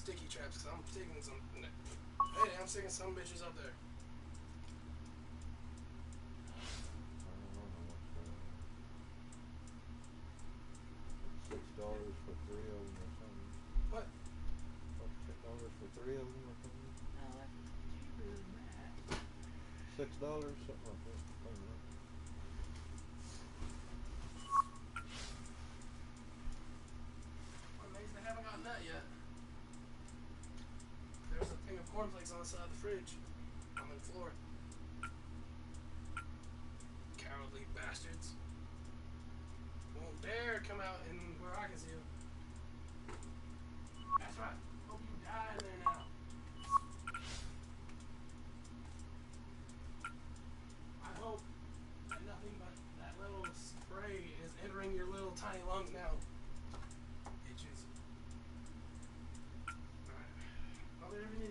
sticky traps because I'm sticking some. Hey, I'm sticking some bitches up there. $6 for 3 of them or something. What? $6 for 3 of them or something. No, that's cheaper than that. $6, something like that. I don't know. I'm amazed they haven't gotten that yet. There's a thing of cornflakes on the side of the fridge. On the floor. Cowardly bastards. Won't dare come out in where I can see them. That's right. Hope you die in there now. I hope that nothing but that little spray is entering your little tiny lungs now. Itches. Alright. Are there any...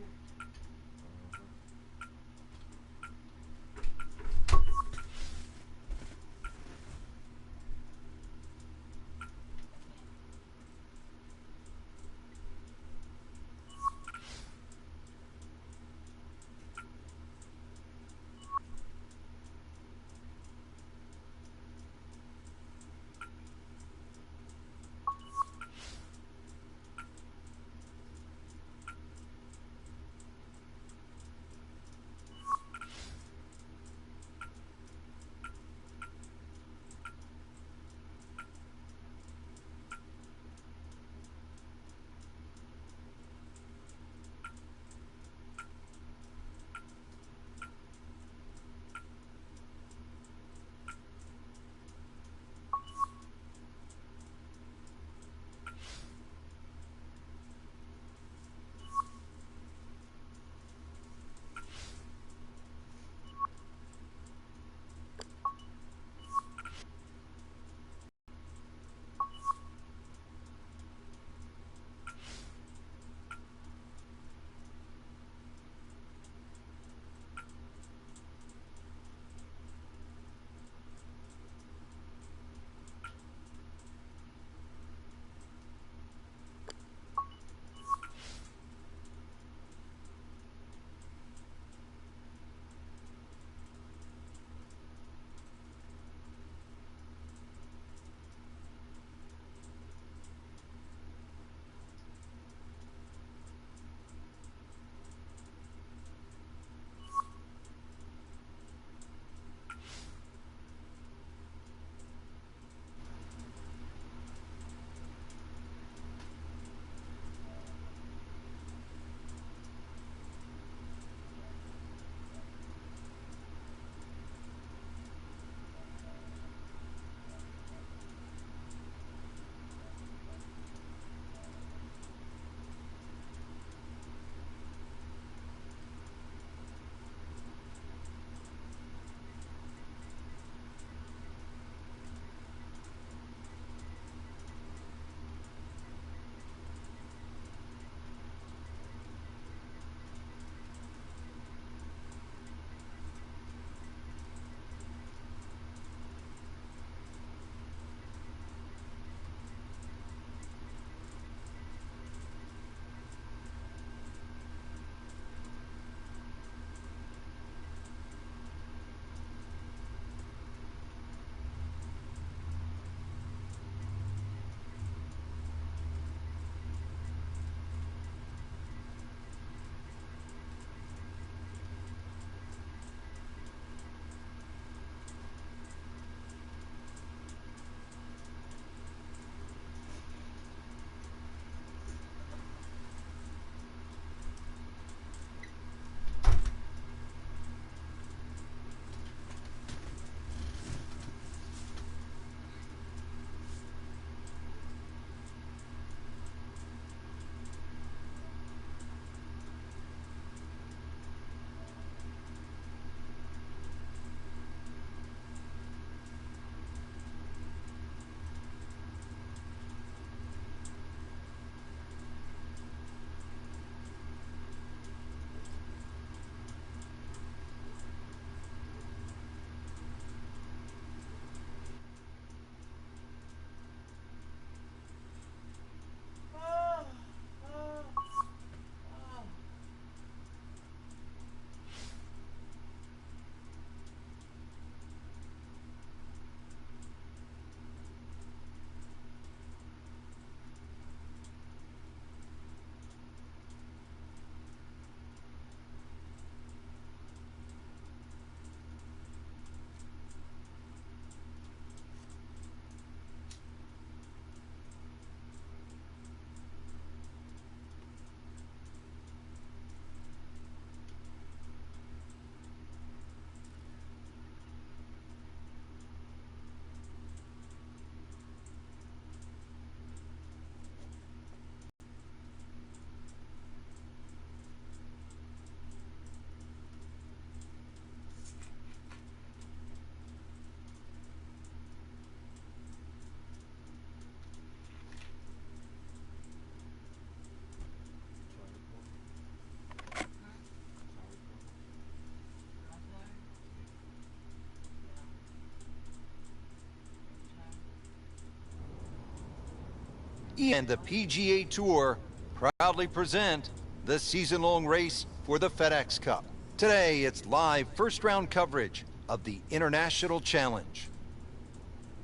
and the PGA Tour proudly present the season-long race for the FedEx Cup. Today, it's live first-round coverage of the International Challenge.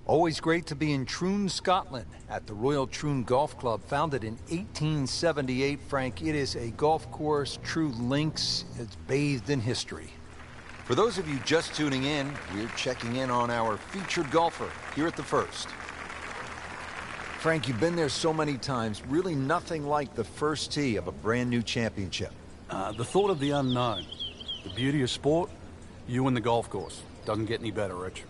Always great to be in Troon, Scotland, at the Royal Troon Golf Club, founded in 1878. Frank, it is a golf course, true links. It's bathed in history. For those of you just tuning in, we're checking in on our featured golfer here at the First. Frank, you've been there so many times, really nothing like the first tee of a brand new championship. The thought of the unknown, the beauty of sport, you and the golf course. Doesn't get any better, Rich.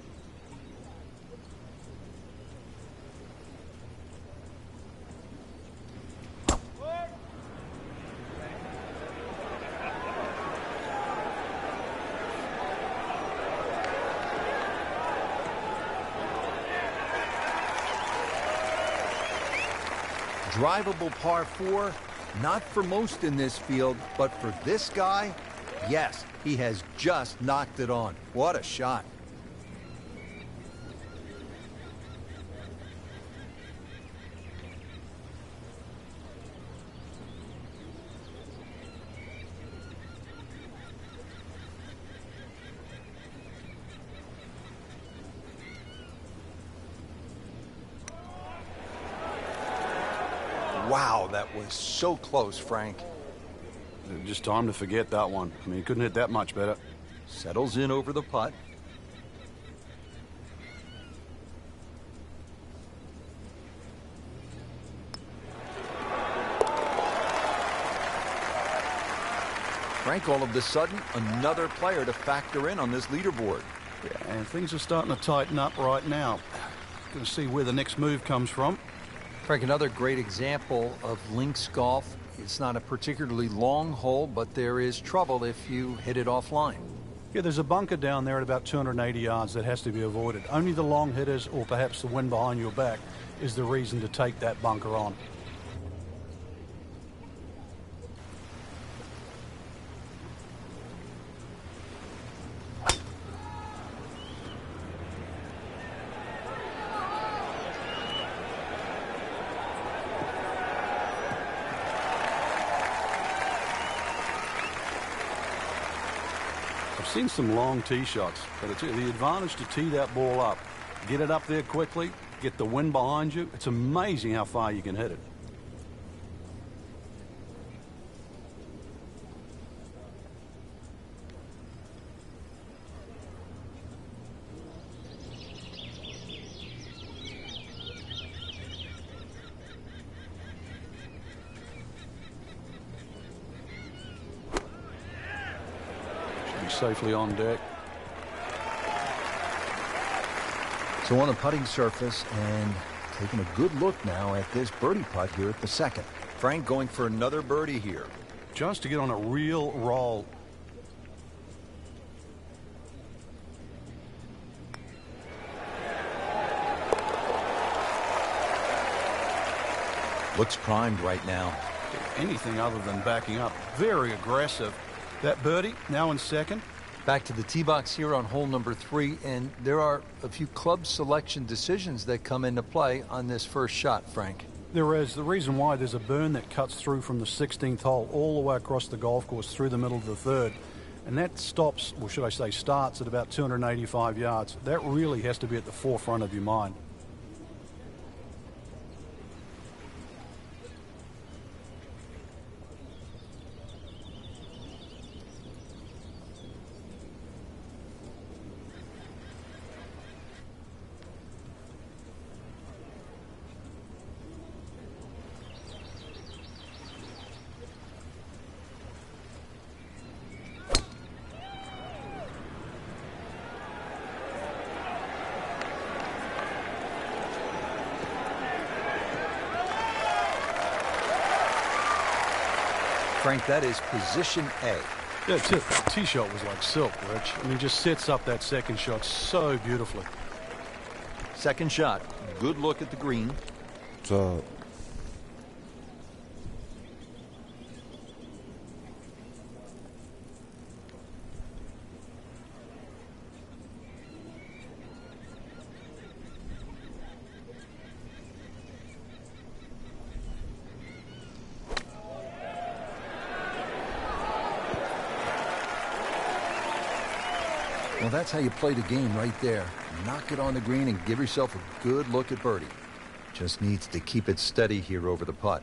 Drivable par 4, not for most in this field, but for this guy, yes, he has just knocked it on. What a shot. Wow, that was so close, Frank. Just time to forget that one. I mean, he couldn't hit that much better. Settles in over the putt. Frank, all of a sudden, another player to factor in on this leaderboard. Yeah, and things are starting to tighten up right now. Going to see where the next move comes from. Frank, another great example of links golf. It's not a particularly long hole, but there is trouble if you hit it offline. Yeah, there's a bunker down there at about 280 yards that has to be avoided. Only the long hitters or perhaps the wind behind your back is the reason to take that bunker on. I've seen some long tee shots, but it's the advantage to tee that ball up. Get it up there quickly, get the wind behind you. It's amazing how far you can hit it. Safely on deck. So on the putting surface and taking a good look now at this birdie putt here at the second. Frank going for another birdie here. Just to get on a real roll. Looks primed right now. Anything other than backing up. Very aggressive. That birdie now in second. Back to the tee box here on hole number 3, and there are a few club selection decisions that come into play on this first shot, Frank. There is. The reason why, there's a burn that cuts through from the 16th hole all the way across the golf course through the middle of the third. And that stops, or should I say starts, at about 285 yards. That really has to be at the forefront of your mind. Frank, that is position A. Yeah, the tee shot was like silk, Rich. I mean, just sets up that second shot so beautifully. Second shot. Good look at the green. What's up? Well, that's how you play the game right there. Knock it on the green and give yourself a good look at birdie. Just needs to keep it steady here over the putt.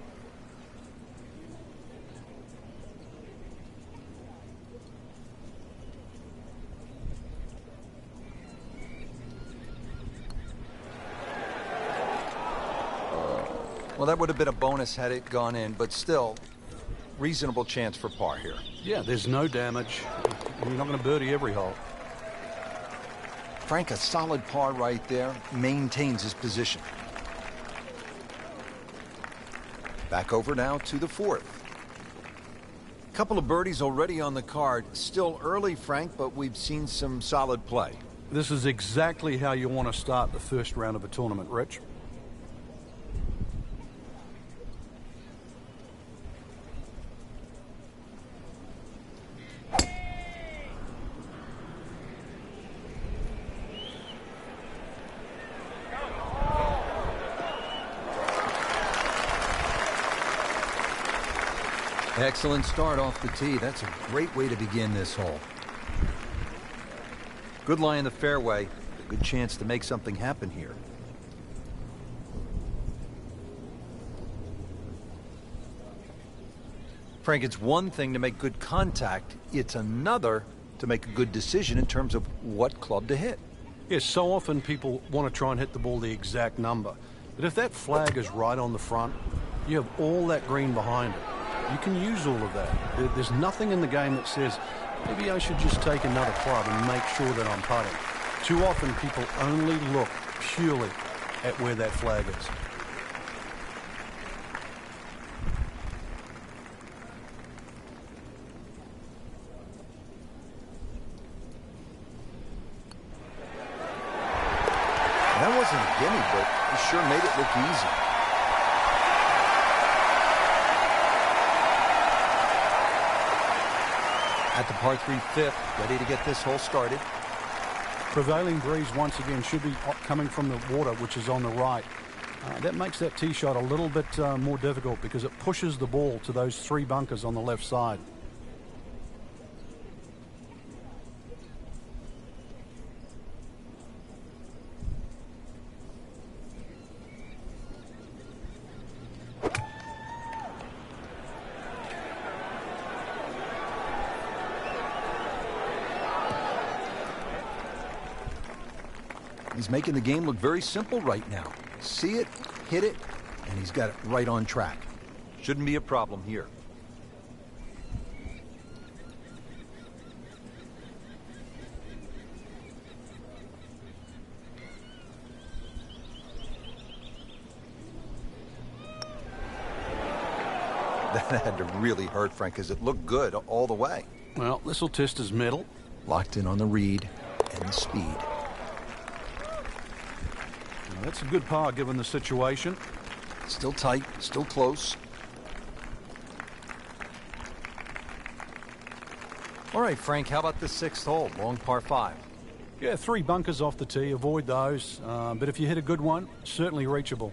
Well, that would have been a bonus had it gone in, but still, reasonable chance for par here. Yeah, there's no damage. You're not going to birdie every hole. Frank, a solid par right there, maintains his position. Back over now to the fourth. Couple of birdies already on the card. Still early, Frank, but we've seen some solid play. This is exactly how you want to start the first round of a tournament, Rich. Excellent start off the tee. That's a great way to begin this hole. Good lie in the fairway. A good chance to make something happen here. Frank, it's one thing to make good contact. It's another to make a good decision in terms of what club to hit. Yes, so often people want to try and hit the ball the exact number. But if that flag is right on the front, you have all that green behind it. You can use all of that. There's nothing in the game that says, maybe I should just take another club and make sure that I'm putting. Too often people only look purely at where that flag is. That wasn't a gimme, but he sure made it look easy. At the par 3 fifth, ready to get this hole started. Prevailing breeze once again should be coming from the water, which is on the right. That makes that tee shot a little bit more difficult because it pushes the ball to those three bunkers on the left side. He's making the game look very simple right now. See it, hit it, and he's got it right on track. Shouldn't be a problem here. That had to really hurt, Frank, because it looked good all the way. Well, this will test his mettle. Locked in on the read and the speed. That's a good par given the situation. Still tight, still close. All right, Frank, how about the sixth hole, long par 5? Yeah, 3 bunkers off the tee. Avoid those. But if you hit a good one, certainly reachable.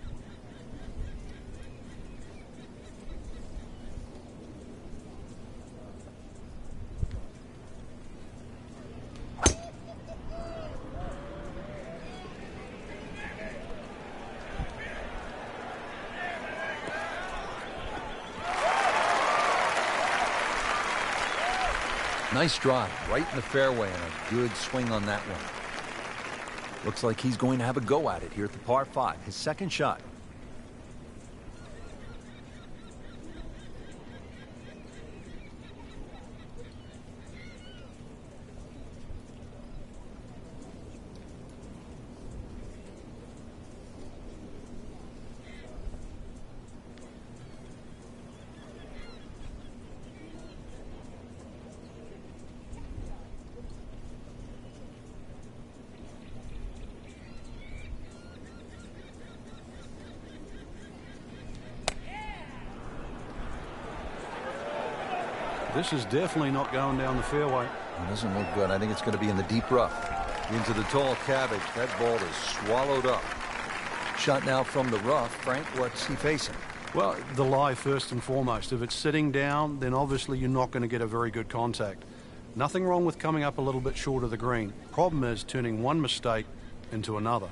Nice drive, right in the fairway, and a good swing on that one. Looks like he's going to have a go at it here at the par 5, his second shot. This is definitely not going down the fairway. It doesn't look good. I think it's going to be in the deep rough. Into the tall cabbage. That ball is swallowed up. Shot now from the rough. Frank, what's he facing? Well, the lie first and foremost. If it's sitting down, then obviously you're not going to get a very good contact. Nothing wrong with coming up a little bit short of the green. Problem is turning one mistake into another.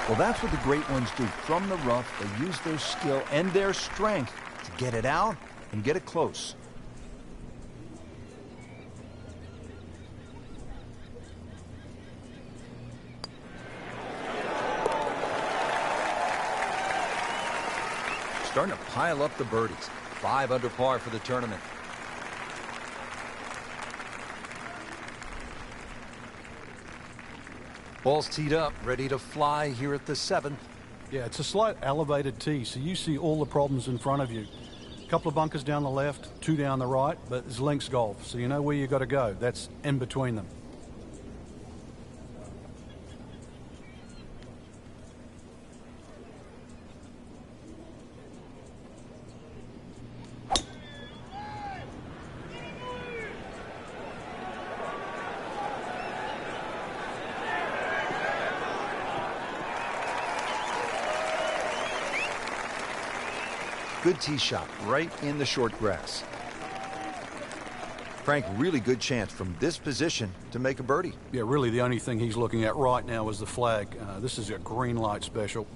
Well, that's what the great ones do. From the rough, they use their skill and their strength to get it out and get it close. Starting to pile up the birdies. 5 under par for the tournament. Ball's teed up, ready to fly here at the 7th. Yeah, it's a slight elevated tee, so you see all the problems in front of you. A couple of bunkers down the left, 2 down the right, but it's links golf, so you know where you got to go. That's in between them. Good tee shot right in the short grass. Frank, really good chance from this position to make a birdie. Yeah, really the only thing he's looking at right now is the flag. This is a green light special.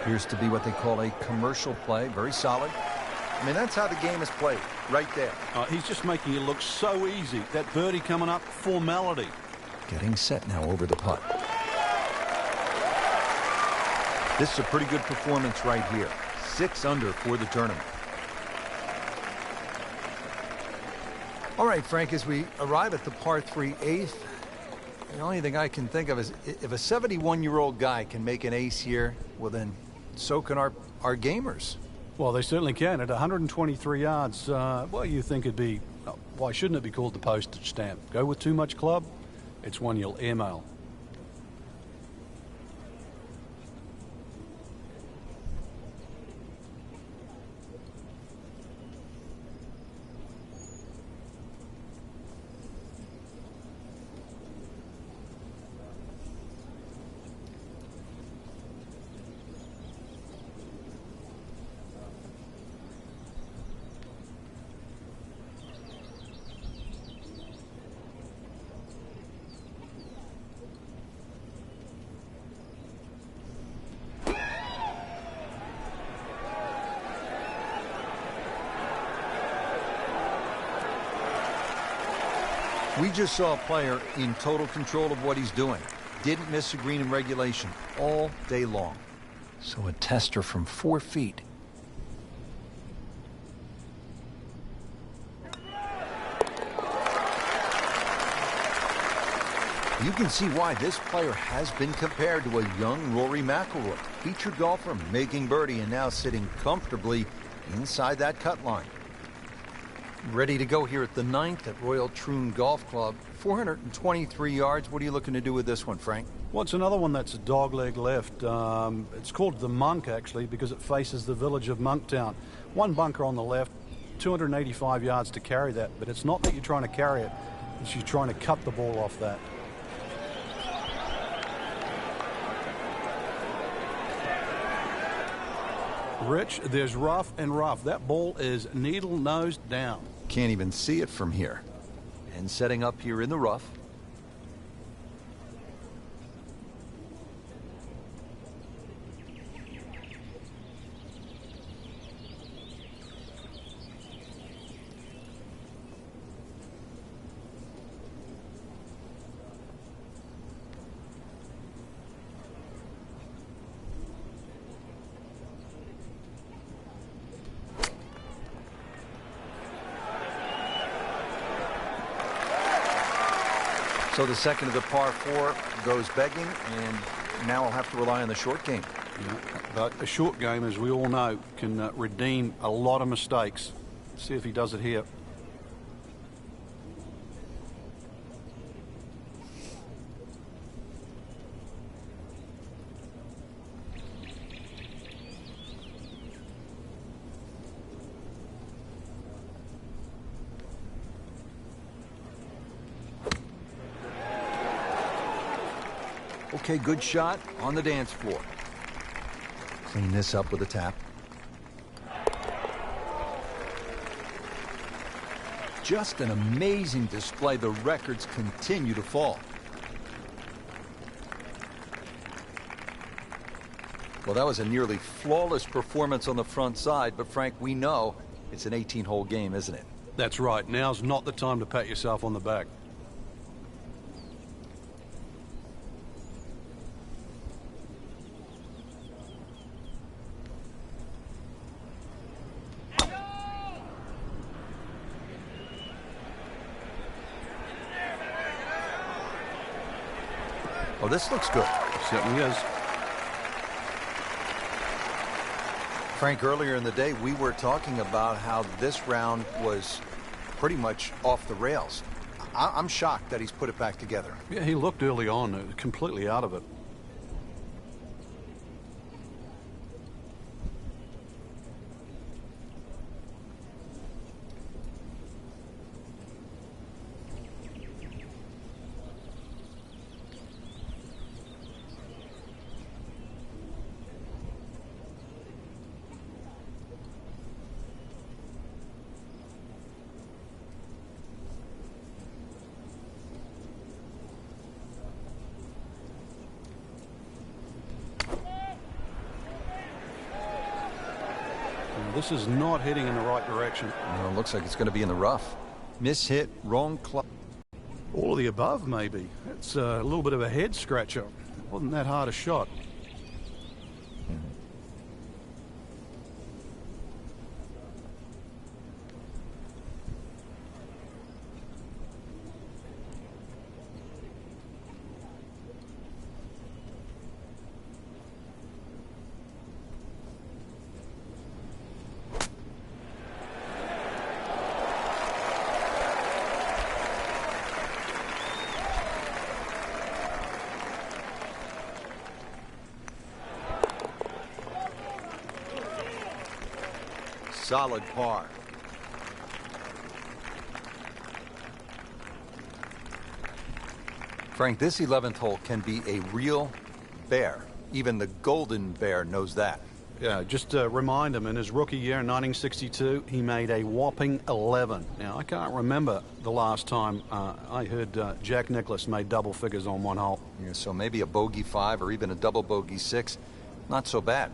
Appears to be what they call a commercial play. Very solid. I mean, that's how the game is played, right there. He's just making it look so easy. That birdie coming up, formality. Getting set now over the putt. This is a pretty good performance right here. 6 under for the tournament. All right, Frank, as we arrive at the par 3 8th, the only thing I can think of is if a 71-year-old guy can make an ace here, well then, so can our gamers. Well, they certainly can. At 123 yards, well, you think it'd be, why shouldn't it be called the postage stamp? Go with too much club, it's one you'll airmail. We just saw a player in total control of what he's doing. Didn't miss a green in regulation all day long. So a tester from 4 feet. You can see why this player has been compared to a young Rory McIlroy. Featured golfer making birdie and now sitting comfortably inside that cut line. Ready to go here at the 9th at Royal Troon Golf Club. 423 yards. What are you looking to do with this one, Frank? Well, it's another one that's a dogleg left. It's called the Monk, actually, because it faces the village of Monktown. 1 bunker on the left, 285 yards to carry that. But it's not that you're trying to carry it. It's you're trying to cut the ball off that. Rich, there's rough and rough. That ball is needle-nosed down. Can't even see it from here. And setting up here in the rough. So the second of the par 4 goes begging, and now he'll have to rely on the short game. Yeah, but a short game, as we all know, can redeem a lot of mistakes. See if he does it here. Okay, good shot on the dance floor. Clean this up with a tap. Just an amazing display. The records continue to fall. Well, that was a nearly flawless performance on the front side, but Frank, we know it's an 18-hole game, isn't it? That's right. Now's not the time to pat yourself on the back. Oh, this looks good. Certainly is. Frank, earlier in the day, we were talking about how this round was pretty much off the rails. I'm shocked that he's put it back together. Yeah, he looked early on completely out of it. This is not heading in the right direction. No, it looks like it's going to be in the rough. Mishit, wrong club. All of the above, maybe. It's a little bit of a head scratcher. Wasn't that hard a shot. Solid par. Frank, this 11th hole can be a real bear. Even the Golden Bear knows that. Yeah, just to remind him, in his rookie year in 1962, he made a whopping 11. Now, I can't remember the last time I heard Jack Nicklaus made double figures on one hole. Yeah, so maybe a bogey 5 or even a double bogey 6. Not so bad.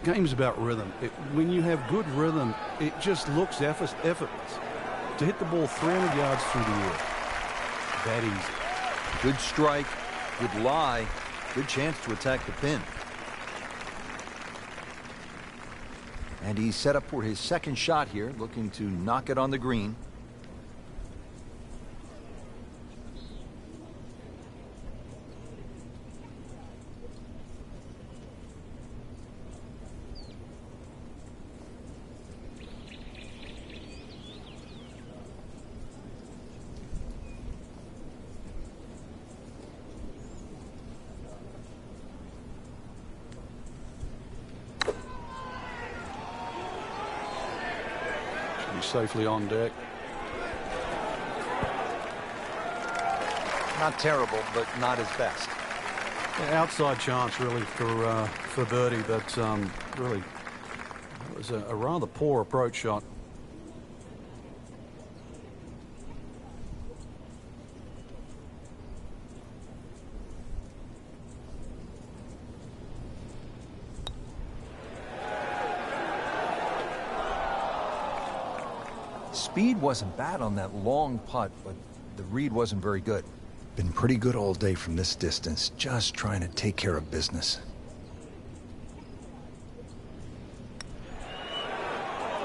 Game's about rhythm. When you have good rhythm, it just looks effortless. To hit the ball 300 yards through the air, that easy. Good strike, good lie, good chance to attack the pin. And he's set up for his second shot here, looking to knock it on the green. Safely on deck. Not terrible, but not his best. Yeah, outside chance really for birdie, but really it was a rather poor approach shot. Speed wasn't bad on that long putt, but the read wasn't very good. Been pretty good all day from this distance, just trying to take care of business.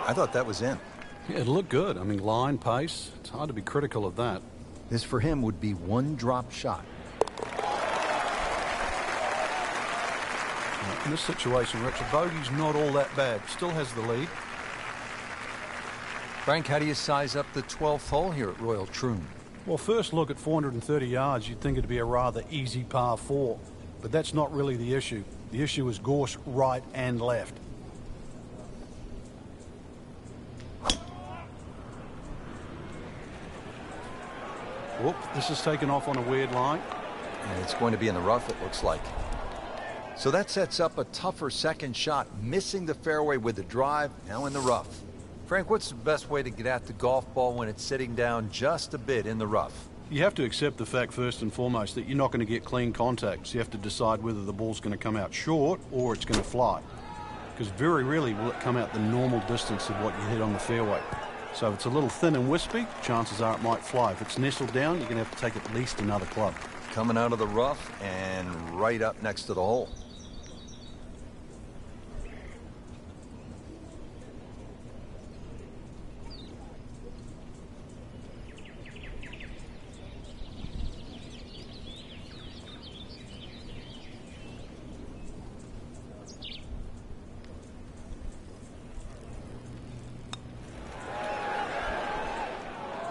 I thought that was in. Yeah, it looked good. I mean, line, pace, it's hard to be critical of that. This for him would be one drop shot. In this situation, Rich, a bogey's not all that bad. Still has the lead. Frank, how do you size up the 12th hole here at Royal Troon? Well, first look at 430 yards, you'd think it'd be a rather easy par 4. But that's not really the issue. The issue is course right and left. Whoop, this is taken off on a weird line. And it's going to be in the rough, it looks like. So that sets up a tougher second shot, missing the fairway with the drive, now in the rough. Frank, what's the best way to get at the golf ball when it's sitting down just a bit in the rough? You have to accept the fact, first and foremost, that you're not going to get clean contact. So you have to decide whether the ball's going to come out short or it's going to fly. Because very rarely will it come out the normal distance of what you hit on the fairway. So if it's a little thin and wispy, chances are it might fly. If it's nestled down, you're going to have to take at least another club. Coming out of the rough and right up next to the hole.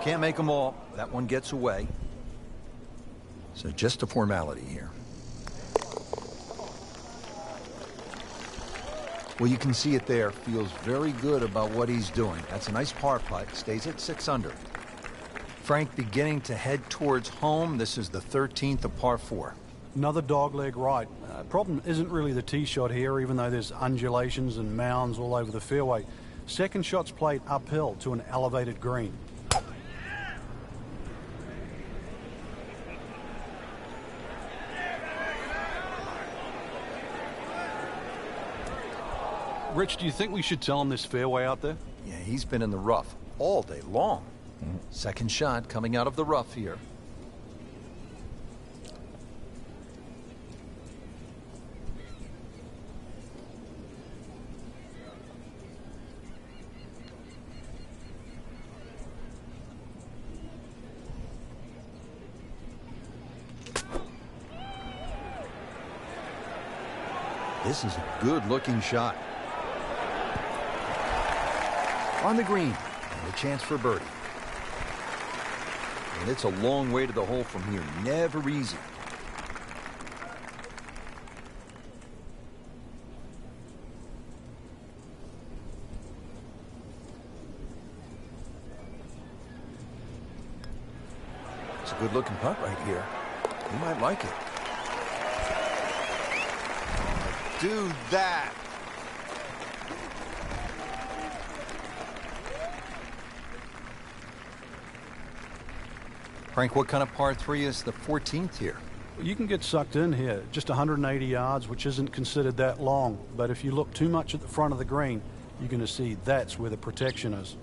Can't make them all. That one gets away. So just a formality here. Well, you can see it there. Feels very good about what he's doing. That's a nice par putt. Stays at 6 under. Frank beginning to head towards home. This is the 13th of par 4. Another dogleg right. Problem isn't really the tee shot here, even though there's undulations and mounds all over the fairway. Second shot's played uphill to an elevated green. Rich, do you think we should tell him this fairway out there? Yeah, he's been in the rough all day long. Second shot coming out of the rough here. This is a good-looking shot. On the green, and a chance for birdie. And it's a long way to the hole from here. Never easy. It's a good-looking putt right here. You might like it. Do that. Frank, what kind of par 3 is the 14th here? You can get sucked in here. Just 180 yards, which isn't considered that long. But if you look too much at the front of the green, you're going to see that's where the protection is.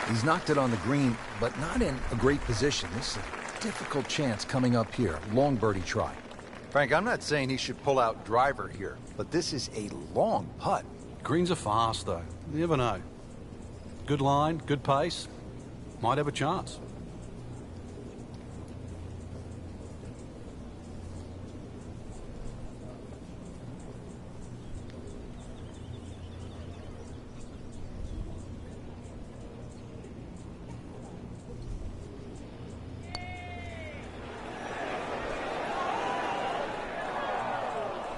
He's knocked it on the green, but not in a great position. This is a difficult chance coming up here. Long birdie try. Frank, I'm not saying he should pull out driver here, but this is a long putt. Greens are fast, though. You never know. Good line, good pace. Might have a chance.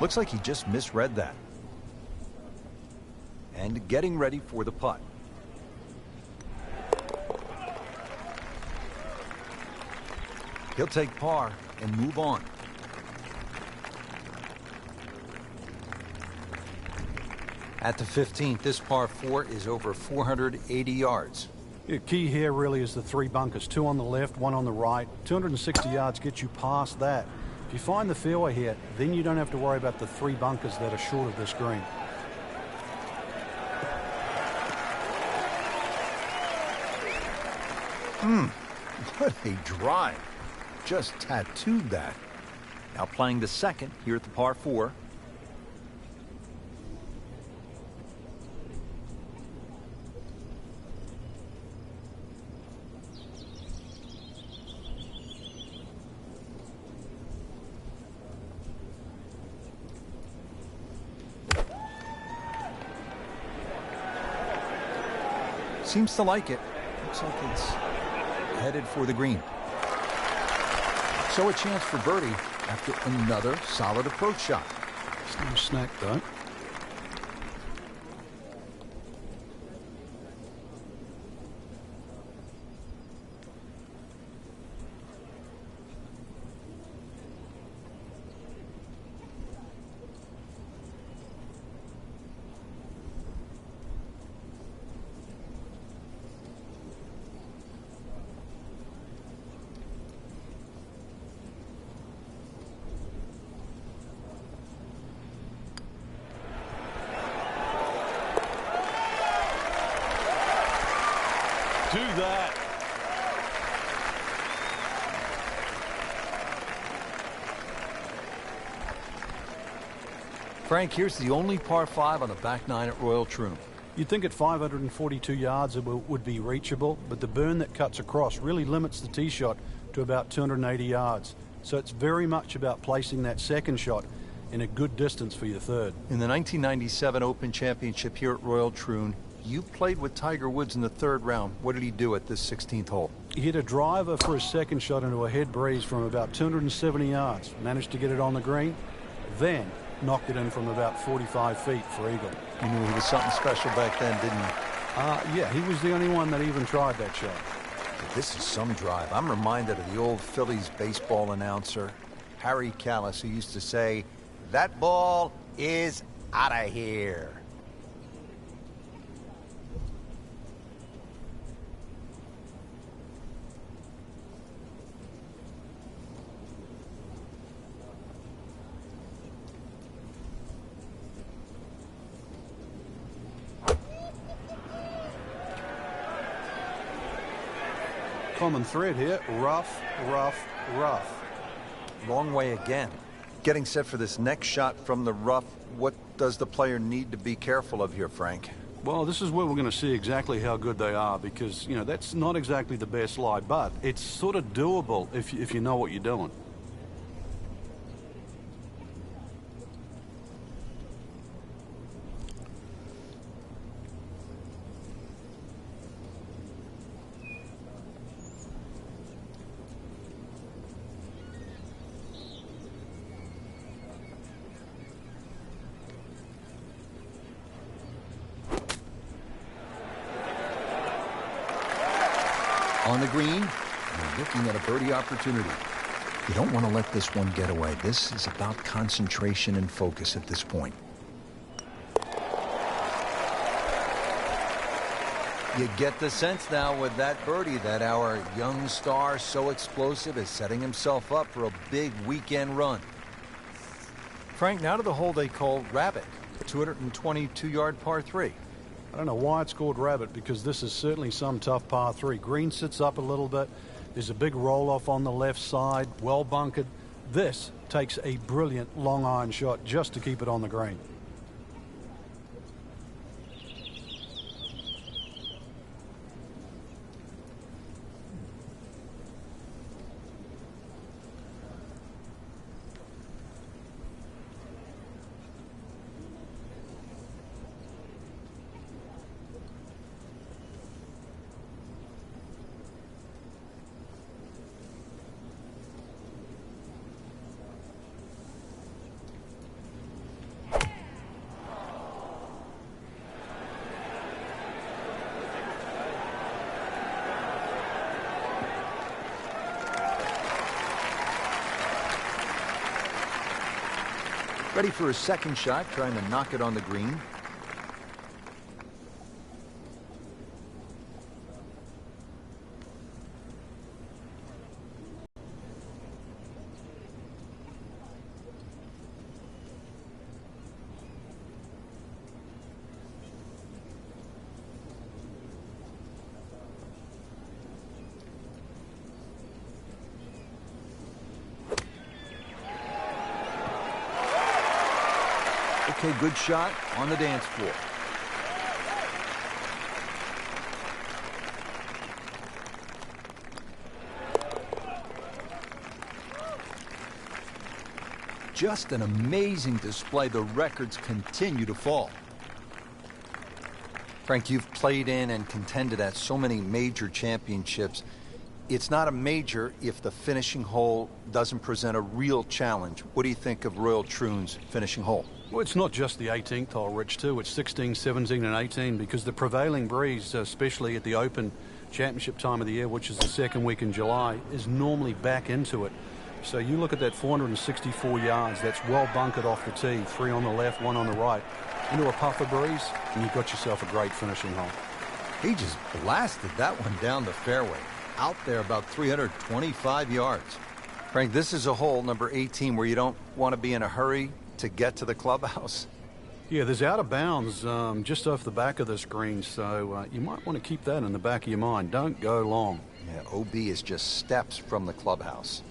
Looks like he just misread that. And getting ready for the putt. He'll take par and move on. At the 15th, this par 4 is over 480 yards. The key here really is the 3 bunkers, 2 on the left, 1 on the right. 260 yards gets you past that. If you find the fairway here, then you don't have to worry about the 3 bunkers that are short of this green. What a drive. Just tattooed that. Now playing the second here at the par 4. Seems to like it. Looks like it's headed for the green. So a chance for birdie after another solid approach shot. It's no snack though. Do that. Frank, here's the only par 5 on the back 9 at Royal Troon. You'd think at 542 yards it would be reachable, but the burn that cuts across really limits the tee shot to about 280 yards. So it's very much about placing that second shot in a good distance for your third. In the 1997 Open Championship here at Royal Troon, you played with Tiger Woods in the 3rd round. What did he do at this 16th hole? He hit a driver for his second shot into a head breeze from about 270 yards. Managed to get it on the green, then knocked it in from about 45 feet for eagle. You knew he was something special back then, didn't you? Yeah, he was the only one that even tried that shot. This is some drive. I'm reminded of the old Phillies baseball announcer, Harry Callis, who used to say, "That ball is out of here." Common thread here, rough, rough, rough. Long way again. Getting set for this next shot from the rough, what does the player need to be careful of here, Frank? Well, this is where we're going to see exactly how good they are because, you know, that's not exactly the best lie, but it's sort of doable if you know what you're doing. On the green, you're looking at a birdie opportunity. You don't want to let this one get away. This is about concentration and focus at this point. You get the sense now with that birdie that our young star, so explosive, is setting himself up for a big weekend run. Frank, now to the hole they call Rabbit, 222-yard par 3. I don't know why it's called Rabbit because this is certainly some tough par 3. Green sits up a little bit. There's a big roll-off on the left side, well bunkered. This takes a brilliant long iron shot just to keep it on the green. Ready for his second shot, trying to knock it on the green. Okay, good shot on the dance floor. Just an amazing display. The records continue to fall. Frank, you've played in and contended at so many major championships. It's not a major if the finishing hole doesn't present a real challenge. What do you think of Royal Troon's finishing hole? Well, it's not just the 18th hole, Rich, too. It's 16, 17, and 18 because the prevailing breeze, especially at the Open Championship time of the year, which is the second week in July, is normally back into it. So you look at that 464 yards, that's well bunkered off the tee, 3 on the left, 1 on the right, into a puffer breeze, and you've got yourself a great finishing hole. He just blasted that one down the fairway, out there about 325 yards. Frank, this is a hole, number 18, where you don't want to be in a hurry to get to the clubhouse. Yeah, there's out of bounds just off the back of this green, so you might want to keep that in the back of your mind. Don't go long. Yeah, OB is just steps from the clubhouse.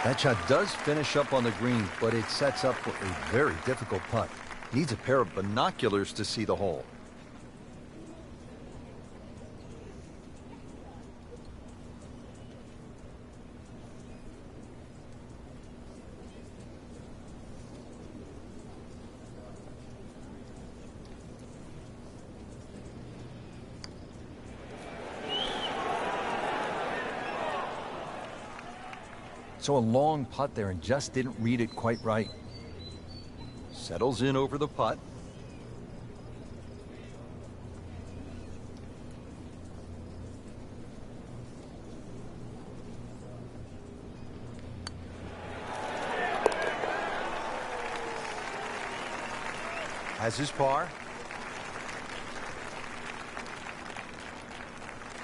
That shot does finish up on the green, but it sets up for a very difficult putt. Needs a pair of binoculars to see the hole. So a long putt there and just didn't read it quite right. Settles in over the putt. Has his par.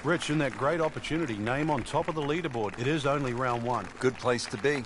Rich, in that great opportunity, name on top of the leaderboard. It is only round 1. Good place to be.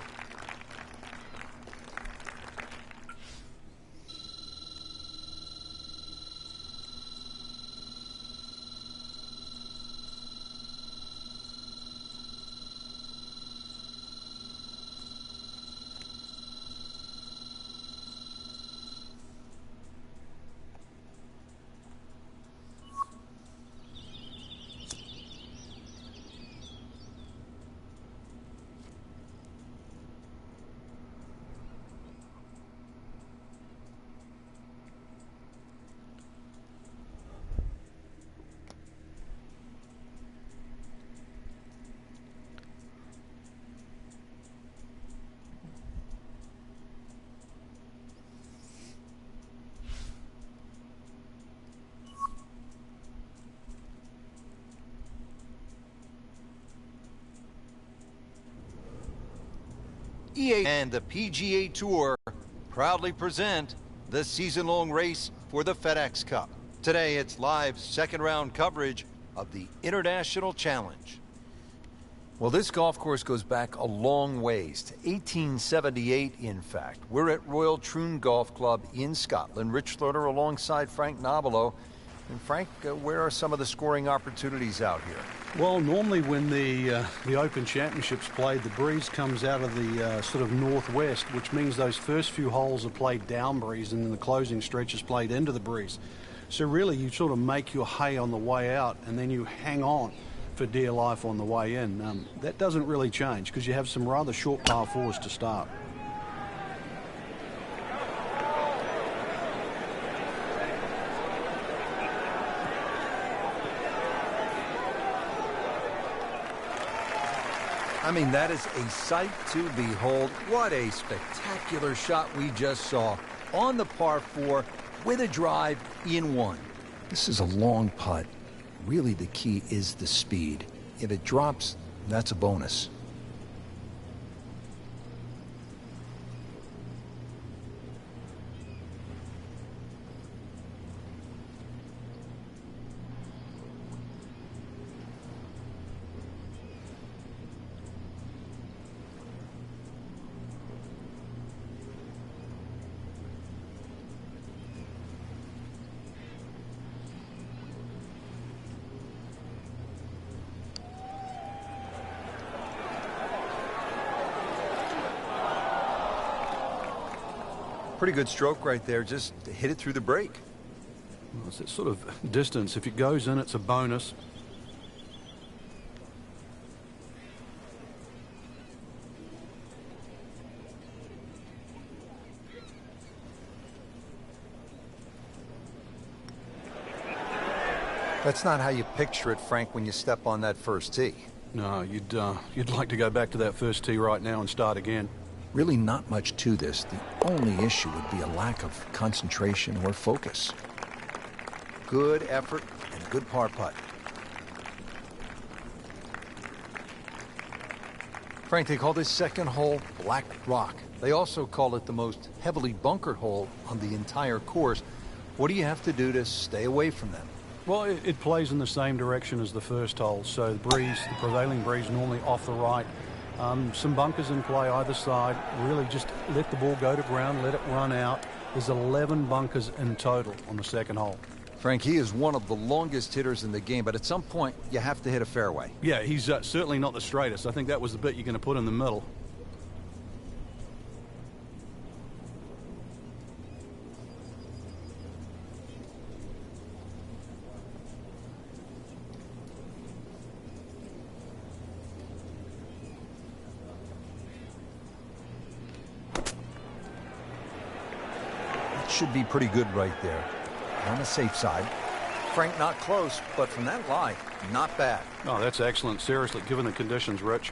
EA and the PGA Tour proudly present the season-long race for the FedEx Cup. Today, it's live second-round coverage of the International Challenge. Well, this golf course goes back a long ways, to 1878, in fact. We're at Royal Troon Golf Club in Scotland. Rich Slaughter alongside Frank Nobilo. And Frank, where are some of the scoring opportunities out here? Well, normally when the Open Championships played, the breeze comes out of the sort of northwest, which means those first few holes are played down breeze and then the closing stretch is played into the breeze. So really you sort of make your hay on the way out and then you hang on for dear life on the way in. That doesn't really change because you have some rather short par fours to start. I mean, that is a sight to behold. What a spectacular shot we just saw on the par 4 with a drive in 1. This is a long putt. Really, the key is the speed. If it drops, that's a bonus. Pretty good stroke right there, just to hit it through the break. Well, it's that sort of distance. If it goes in, it's a bonus. That's not how you picture it, Frank, when you step on that first tee. No, you'd like to go back to that first tee right now and start again. Really not much to this. The only issue would be a lack of concentration or focus. Good effort and a good par putt. Frank, they call this second hole Black Rock. They also call it the most heavily bunkered hole on the entire course. What do you have to do to stay away from them? Well, it plays in the same direction as the first hole, so the prevailing breeze normally off the right. Some bunkers in play either side. Really just let the ball go to ground, let it run out. There's 11 bunkers in total on the second hole. Frank, he is one of the longest hitters in the game, but at some point you have to hit a fairway. Yeah, he's certainly not the straightest. I think that was the bit you're going to put in the middle. Should be pretty good right there. On the safe side. Frank, not close, but from that lie, not bad. Oh, that's excellent. Seriously, given the conditions, Rich.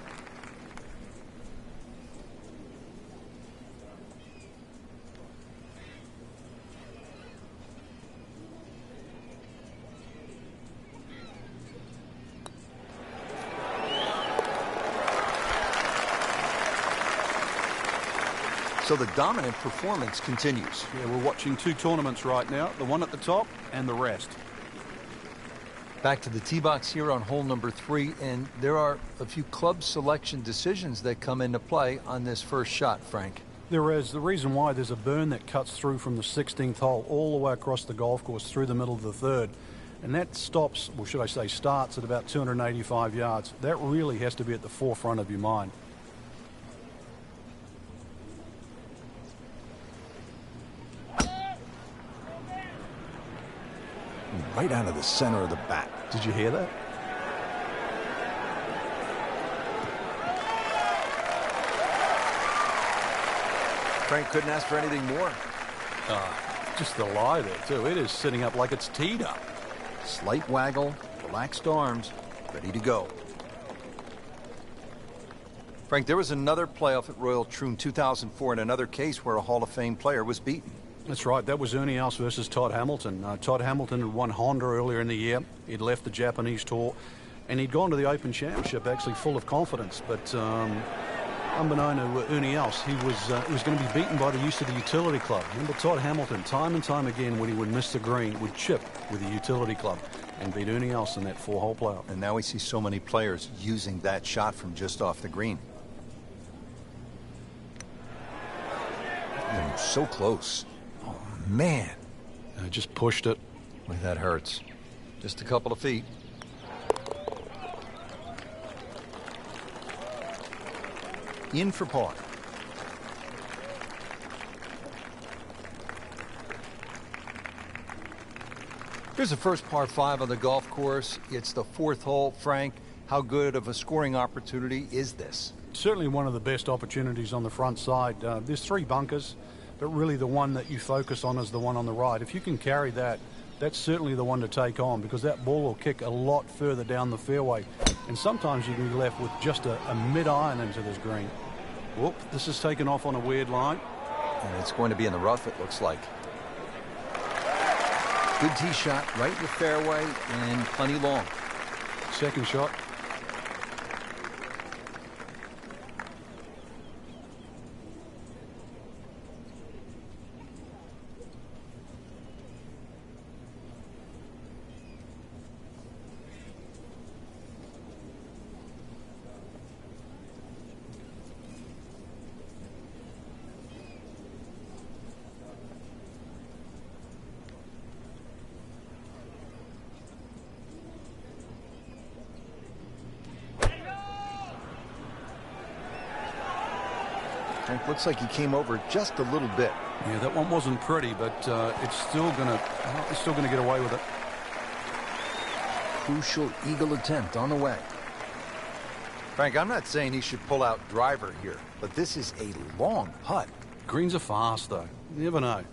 So the dominant performance continues. Yeah, we're watching two tournaments right now, the one at the top and the rest. Back to the tee box here on hole number 3, and there are a few club selection decisions that come into play on this first shot, Frank. There is. The reason why, there's a burn that cuts through from the 16th hole all the way across the golf course through the middle of the third. And that stops, or should I say starts, at about 285 yards. That really has to be at the forefront of your mind. Right out of the center of the bat. Did you hear that? Frank couldn't ask for anything more. Just the lie there, too. It is sitting up like it's teed up. Slight waggle, relaxed arms, ready to go. Frank, there was another playoff at Royal Troon 2004 in another case where a Hall of Fame player was beaten. That's right. That was Ernie Els versus Todd Hamilton. Todd Hamilton had won Honda earlier in the year. He'd left the Japanese tour, and he'd gone to the Open Championship actually full of confidence. But unbeknown to Ernie Els, he was going to be beaten by the use of the utility club. Remember, Todd Hamilton, time and time again, when he would miss the green, would chip with the utility club and beat Ernie Els in that 4-hole playoff. And now we see so many players using that shot from just off the green. And so close. Oh, man. I just pushed it. Boy, that hurts. Just a couple of feet. In for par. Here's the first par 5 on the golf course. It's the 4th hole. Frank, how good of a scoring opportunity is this? Certainly one of the best opportunities on the front side. There's 3 bunkers, but really the one that you focus on is the one on the right. If you can carry that, that's certainly the one to take on, because that ball will kick a lot further down the fairway. And sometimes you can be left with just a mid-iron into this green. Whoop, this is taken off on a weird line. And it's going to be in the rough, it looks like. Good tee shot, right in the fairway, and plenty long. Second shot. Frank. Looks like he came over just a little bit. Yeah, that one wasn't pretty, but it's still gonna get away with it. Crucial eagle attempt on the way. Frank, I'm not saying he should pull out driver here, but this is a long putt. Greens are fast, though. You never know.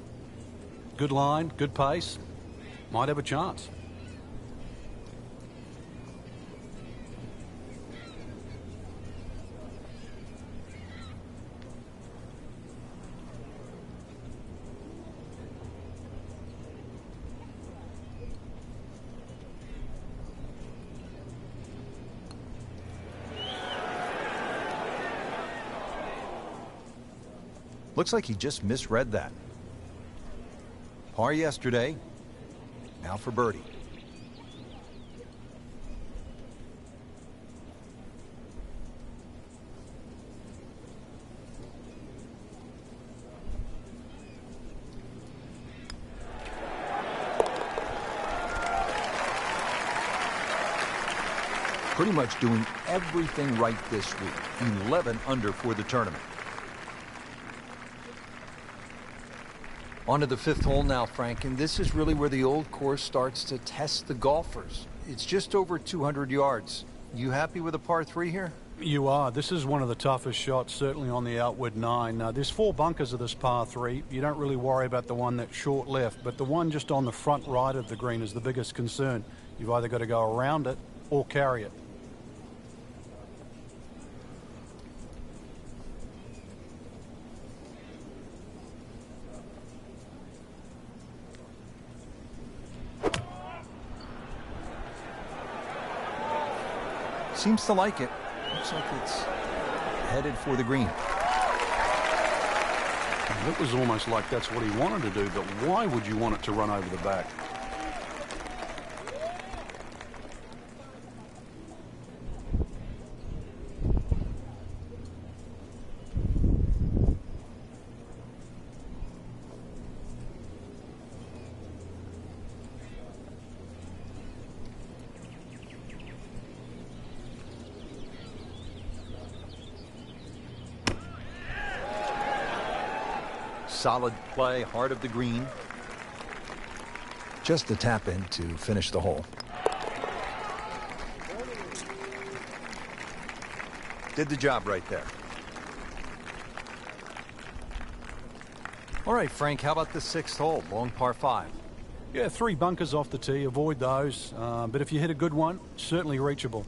Good line, good pace. Might have a chance. Looks like he just misread that. Par yesterday, now for birdie. Pretty much doing everything right this week. 11 under for the tournament. On to the fifth hole now, Frank, and this is really where the old course starts to test the golfers. It's just over 200 yards. You happy with a par 3 here? You are. This is one of the toughest shots, certainly on the outward 9. There's 4 bunkers of this par 3. You don't really worry about the one that's short left, but the one just on the front right of the green is the biggest concern. You've either got to go around it or carry it. Seems to like it. Looks like it's headed for the green. It was almost like that's what he wanted to do, but why would you want it to run over the back? Solid play, heart of the green. Just a tap in to finish the hole. Did the job right there. All right, Frank, how about the sixth hole? Long par 5. Yeah, 3 bunkers off the tee. Avoid those. But if you hit a good one, certainly reachable.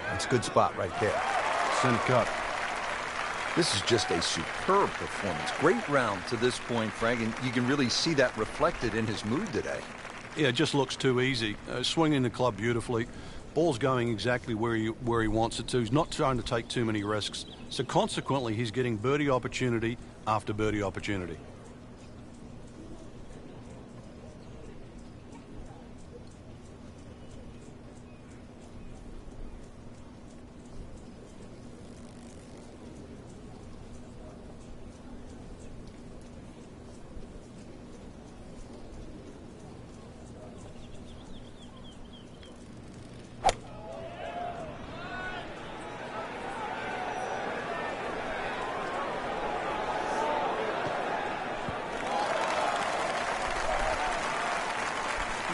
That's a good spot right there. Center cut. This is just a superb performance. Great round to this point, Frank, and you can really see that reflected in his mood today. Yeah, it just looks too easy. Swinging the club beautifully. Ball's going exactly where he wants it to. He's not trying to take too many risks. So consequently, he's getting birdie opportunity after birdie opportunity.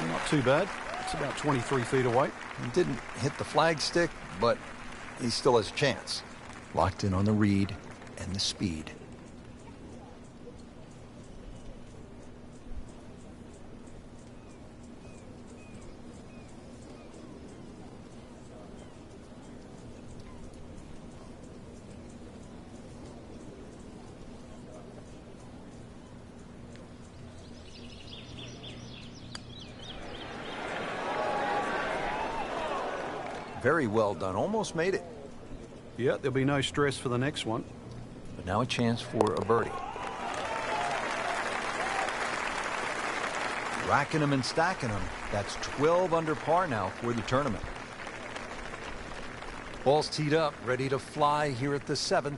Not too bad. It's about 23 feet away. He didn't hit the flagstick, but he still has a chance. Locked in on the read and the speed. Very well done. Almost made it. Yeah, there'll be no stress for the next one. But now a chance for a birdie. Racking them and stacking them. That's 12 under par now for the tournament. Ball's teed up, ready to fly here at the 7th.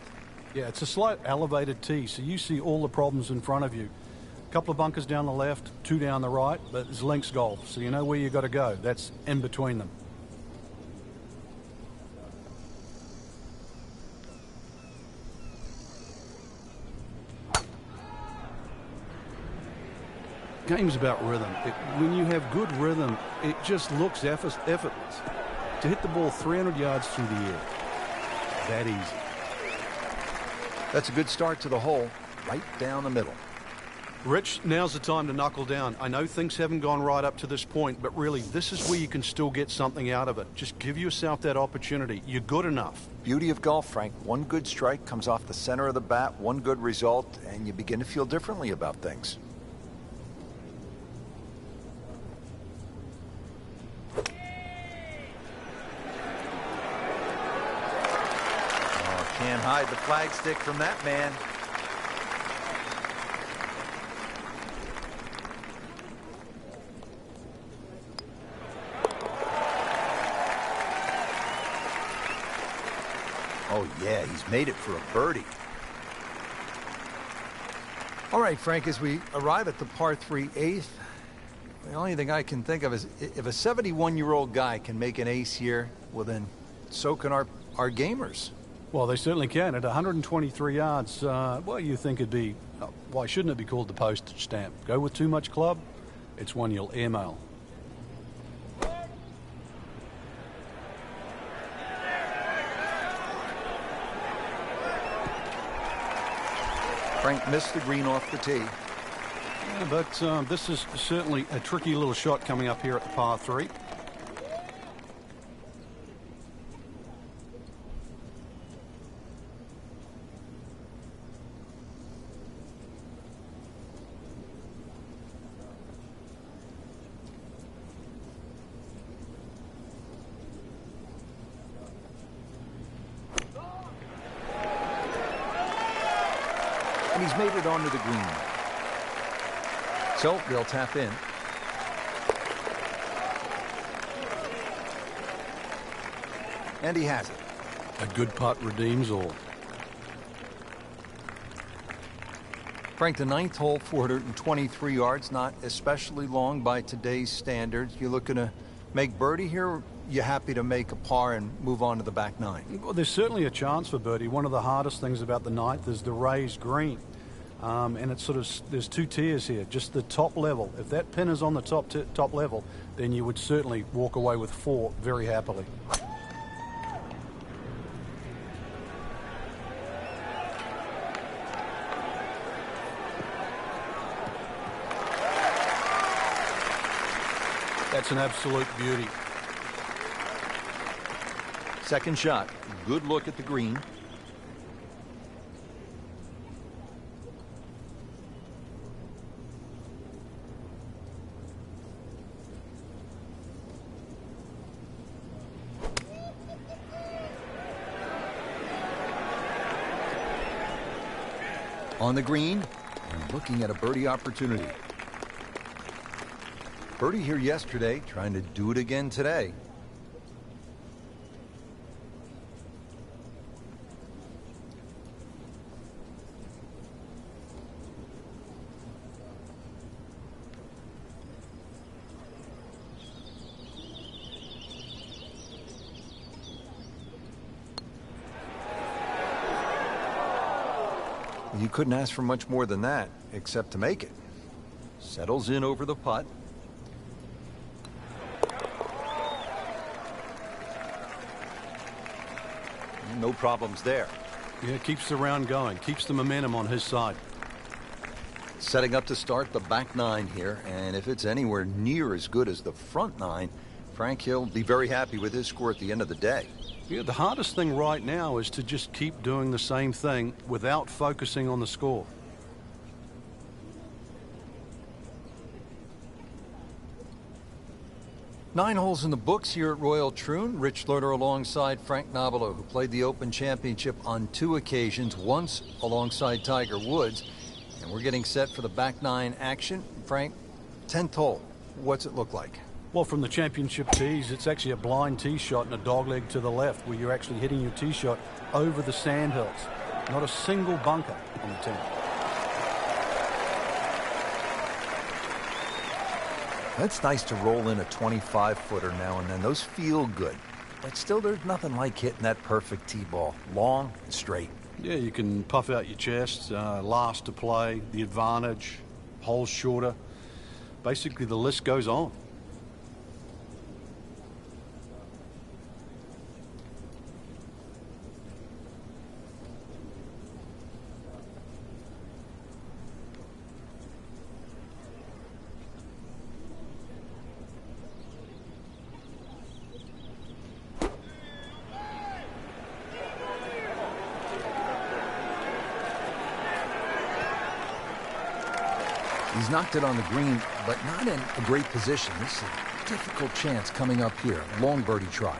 Yeah, it's a slight elevated tee, so you see all the problems in front of you. A couple of bunkers down the left, 2 down the right, but it's links golf, so you know where you've got to go. That's in between them. Game's about rhythm. When you have good rhythm, it just looks effortless. To hit the ball 300 yards through the air, that easy. That's a good start to the hole, right down the middle. Rich, now's the time to knuckle down. I know things haven't gone right up to this point, but really, this is where you can still get something out of it. Just give yourself that opportunity. You're good enough. Beauty of golf, Frank. One good strike comes off the center of the bat, one good result, and you begin to feel differently about things. Can't hide the flagstick from that man. Oh, yeah, he's made it for a birdie. All right, Frank, as we arrive at the par 3 8th, the only thing I can think of is if a 71-year-old guy can make an ace here, well, then so can our gamers. Well, they certainly can. At 123 yards, well, you think it'd be, why shouldn't it be called the postage stamp? Go with too much club, it's one you'll airmail. Frank missed the green off the tee. Yeah, but this is certainly a tricky little shot coming up here at the par 3. And he's made it onto the green. So they'll tap in. And he has it. A good putt redeems all. Frank, the 9th hole, 423 yards, not especially long by today's standards. You looking to make birdie here, or you happy to make a par and move on to the back 9? Well, there's certainly a chance for birdie. One of the hardest things about the 9th is the raised green. And it's sort of, there's 2 tiers here, just the top level. If that pin is on the top level, then you would certainly walk away with 4 very happily. That's an absolute beauty. Second shot, good look at the green. On the green, and looking at a birdie opportunity. Birdie here yesterday, trying to do it again today. You couldn't ask for much more than that, except to make it. Settles in over the putt. No problems there. Yeah, keeps the round going, keeps the momentum on his side. Setting up to start the back 9 here, and if it's anywhere near as good as the front 9, Frank Hill will be very happy with his score at the end of the day. Yeah, the hardest thing right now is to just keep doing the same thing without focusing on the score. 9 holes in the books here at Royal Troon. Rich Lerner alongside Frank Nobilo, who played the Open Championship on 2 occasions, once alongside Tiger Woods. And we're getting set for the back 9 action. Frank, 10th hole, what's it look like? Well, from the championship tees, it's actually a blind tee shot and a dogleg to the left, where you're actually hitting your tee shot over the sandhills. Not a single bunker on the 10th. It's nice to roll in a 25-footer now and then. Those feel good. But still, there's nothing like hitting that perfect tee ball. Long and straight. Yeah, you can puff out your chest, last to play, the advantage, holes shorter. Basically, the list goes on. He's knocked it on the green, but not in a great position. This is a difficult chance coming up here. Long birdie try.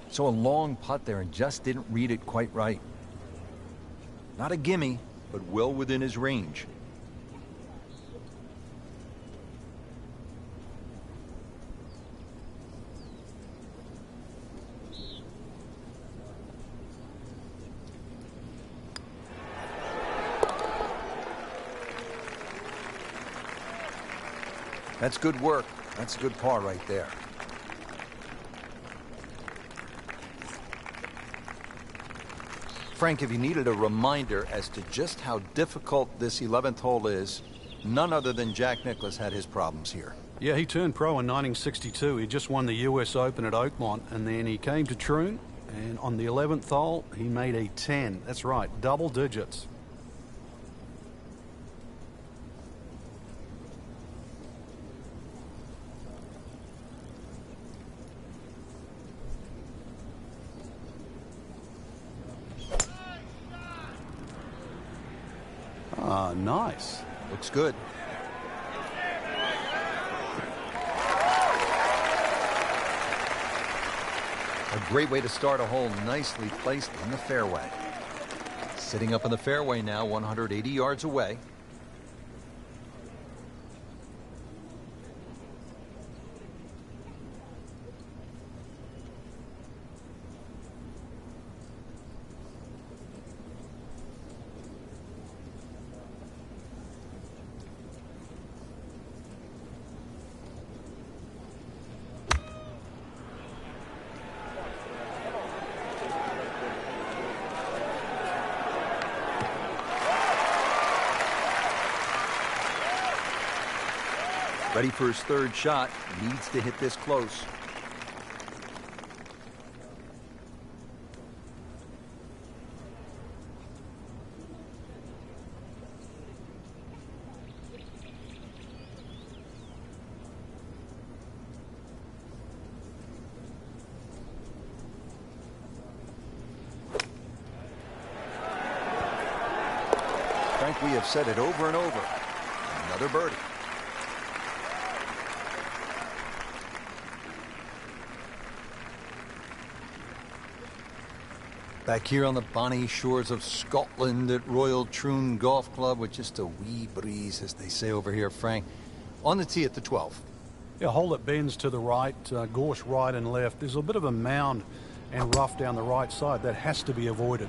So a long putt there and just didn't read it quite right. Not a gimme, but well within his range. That's good work. That's a good par right there. Frank, if you needed a reminder as to just how difficult this 11th hole is, none other than Jack Nicklaus had his problems here. Yeah, he turned pro in 1962. He just won the US Open at Oakmont, and then he came to Troon, and on the 11th hole, he made a 10. That's right, double digits. Ah, nice. Looks good. A great way to start a hole, nicely placed in the fairway. Sitting up in the fairway now, 180 yards away. Ready for his third shot. Needs to hit this close. Frank, we have said it over and over. Another birdie. Back here on the bonny shores of Scotland at Royal Troon Golf Club with just a wee breeze, as they say over here, Frank. On the tee at the 12th. Yeah, hole that bends to the right, gorse right and left. There's a bit of a mound and rough down the right side. That has to be avoided.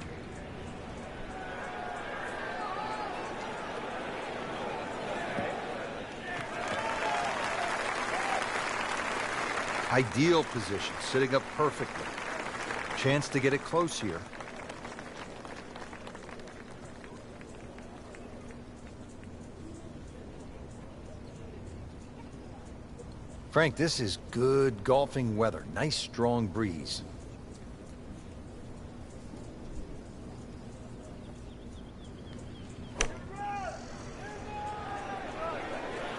Ideal position, sitting up perfectly. Chance to get it close here. Frank, this is good golfing weather. Nice strong breeze.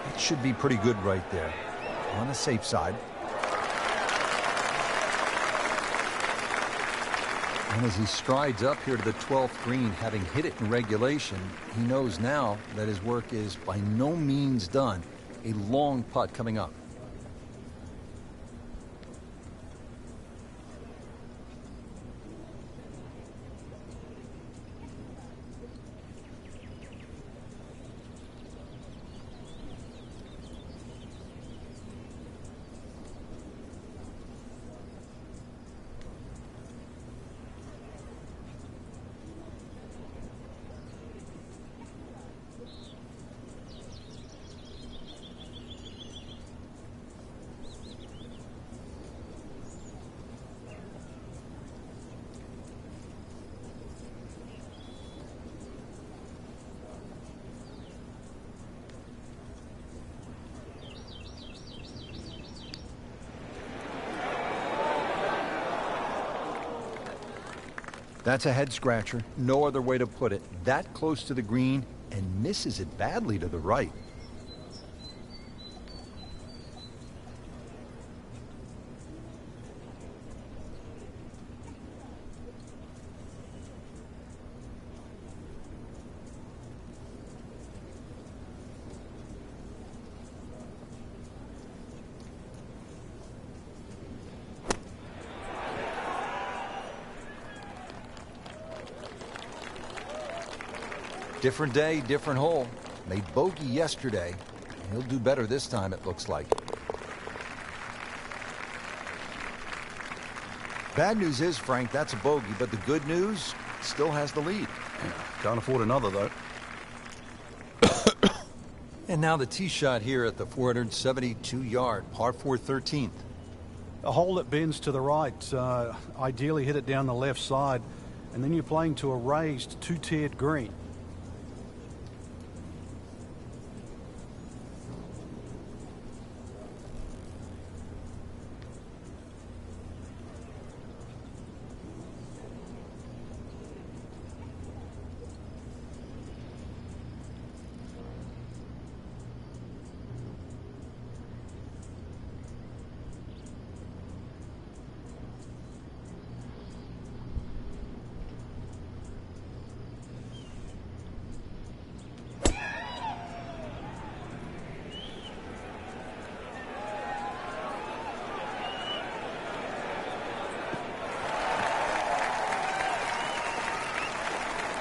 It should be pretty good right there. On the safe side. And as he strides up here to the 12th green, having hit it in regulation, he knows now that his work is by no means done. A long putt coming up. That's a head scratcher. No other way to put it. That close to the green and misses it badly to the right. Different day, different hole. Made bogey yesterday. He'll do better this time, it looks like. Bad news is, Frank, that's a bogey, but the good news, still has the lead. Yeah, can't afford another, though. And now the tee shot here at the 472-yard par 4 13th. A hole that bends to the right. Ideally hit it down the left side. And then you're playing to a raised two-tiered green.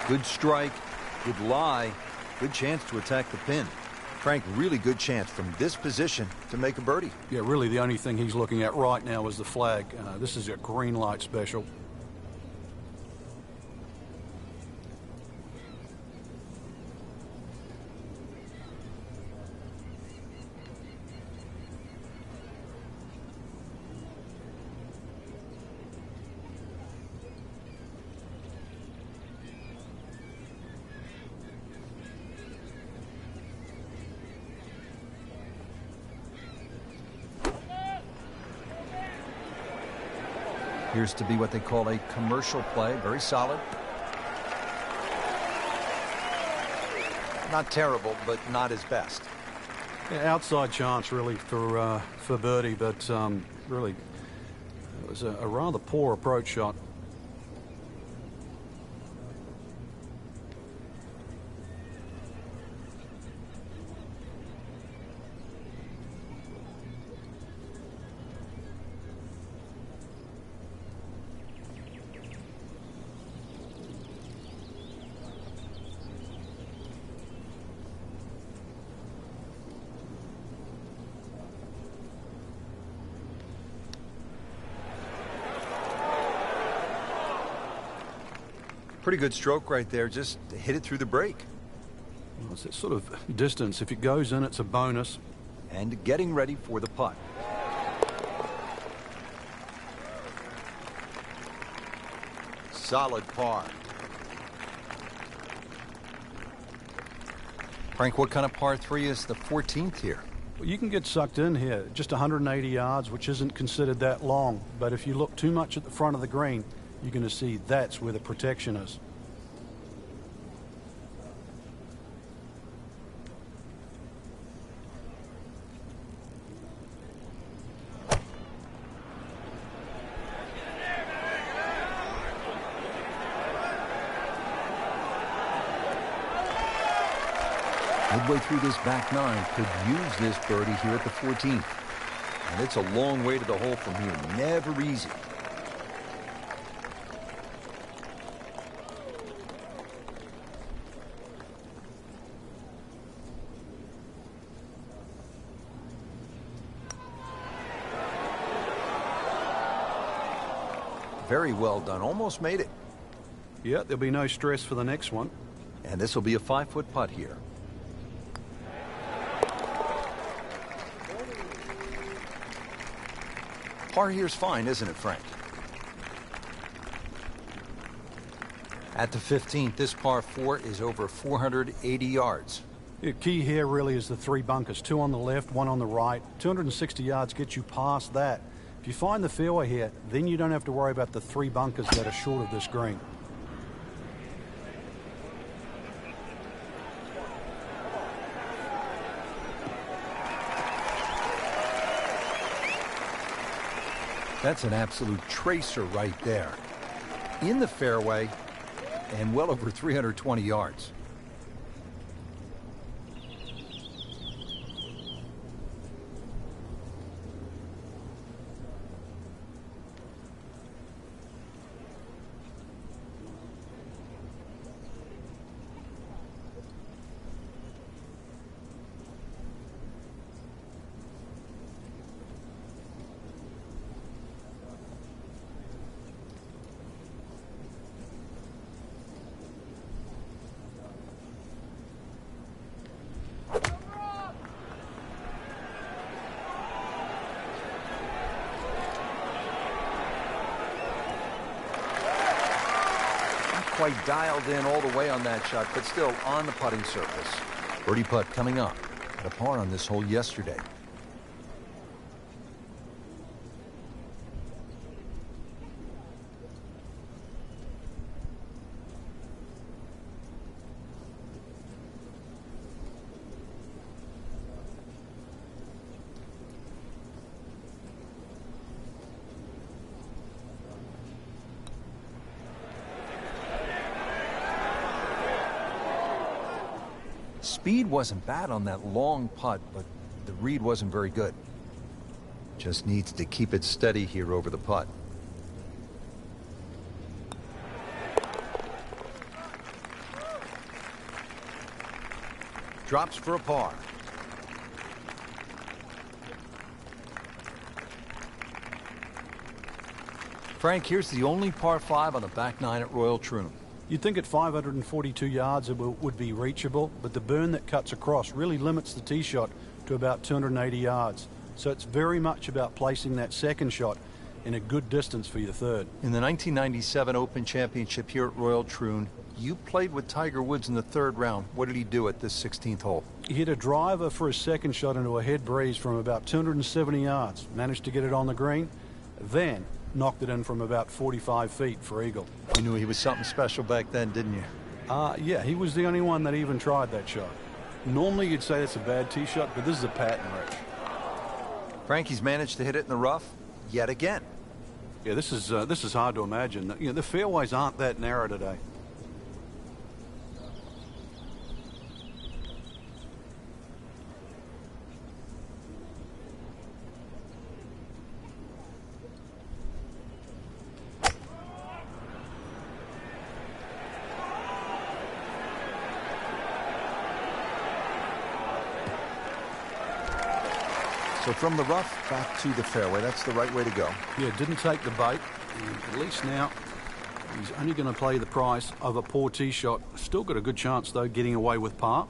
Good strike, good lie, good chance to attack the pin. Frank, really good chance from this position to make a birdie. Yeah, really the only thing he's looking at right now is the flag. This is a green light special. Appears to be what they call a commercial play. Very solid. Not terrible, but not his best. Yeah, outside chance really for birdie, but really it was a rather poor approach shot. Pretty good stroke right there. Just hit it through the break. Well, it's that sort of distance. If it goes in, it's a bonus. And getting ready for the putt. Solid par. Frank, what kind of par 3 is the 14th here? You can get sucked in here, just 180 yards, which isn't considered that long. But if you look too much at the front of the green, you're going to see that's where the protection is. Midway through this back nine, could use this birdie here at the 14th. And it's a long way to the hole from here. Never easy. Very well done. Almost made it. Yeah, there'll be no stress for the next one. And this will be a 5-foot putt here. Par here's fine, isn't it, Frank? At the 15th, this par 4 is over 480 yards. The key here really is the 3 bunkers, 2 on the left, 1 on the right. 260 yards gets you past that. If you find the fairway here, then you don't have to worry about the 3 bunkers that are short of this green. That's an absolute tracer right there. In the fairway and well over 320 yards. Quite dialed in all the way on that shot, but still on the putting surface. Birdie putt coming up. Had a par on this hole yesterday. Speed wasn't bad on that long putt, but the read wasn't very good. Just needs to keep it steady here over the putt. Drops for a par. Frank, here's the only par 5 on the back nine at Royal Troon. You'd think at 542 yards it would be reachable, but the burn that cuts across really limits the tee shot to about 280 yards. So it's very much about placing that second shot in a good distance for your third. In the 1997 Open Championship here at Royal Troon, you played with Tiger Woods in the 3rd round. What did he do at this 16th hole? He hit a driver for his second shot into a head breeze from about 270 yards. Managed to get it on the green, then knocked it in from about 45 feet for eagle. You knew he was something special back then, didn't you? Yeah, he was the only one that even tried that shot. Normally you'd say it's a bad tee shot, but this is a pattern, Rich. Frankie's managed to hit it in the rough yet again. Yeah, this is hard to imagine. You know, the fairways aren't that narrow today. So from the rough back to the fairway, that's the right way to go. Yeah, didn't take the bait. And at least now he's only going to play the price of a poor tee shot. Still got a good chance, though, getting away with par.